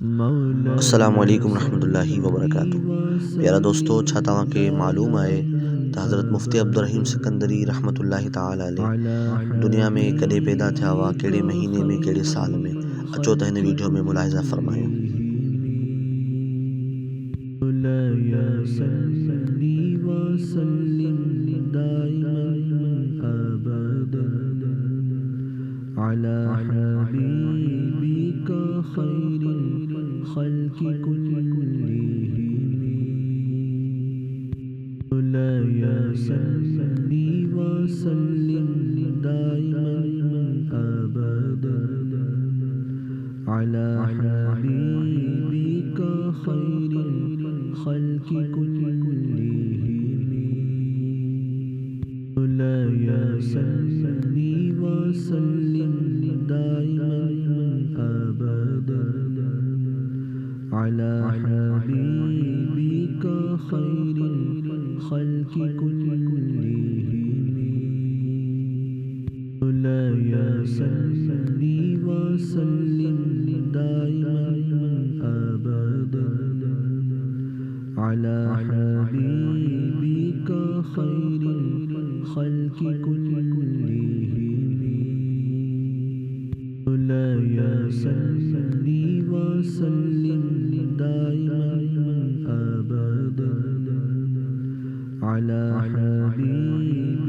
अस्सलामु अलैकुम रहमतुल्लाहि व बरकातुहू। प्यारा दोस्तों, छा तव्हांखे मालूम आहे त हज़रत मुफ्ती अब्दुर्रहीम सिकंदरी रहमतुल्लाहि ताला अलैह दुनिया में कॾहिं पैदा थिया हुआ, कहिड़े महीने में, कहिड़े साल में? अचो त हिन वीडियो में मुलाहिज़ा फ़रमायूं। अला हबीबिका खैरिल खल्क़ि कुल्लिहिम या सल्ली व सल्लिम दाइमन अबदन अला हबीबिका खैरिल खल्क़ि कुल्लिहिम या सल्ली व सल्लिम दाइमन अबदन अला हबीबिका खैरिल खल्क़ि कुल्लिहिम या सल्ली व सल्लिम दाइमन अबदन अला हबीबिका खैरिल खल्क़ि कुल्लिहिम या सल्ली व सल्लिम दाइमन अबदन अला हबीबिका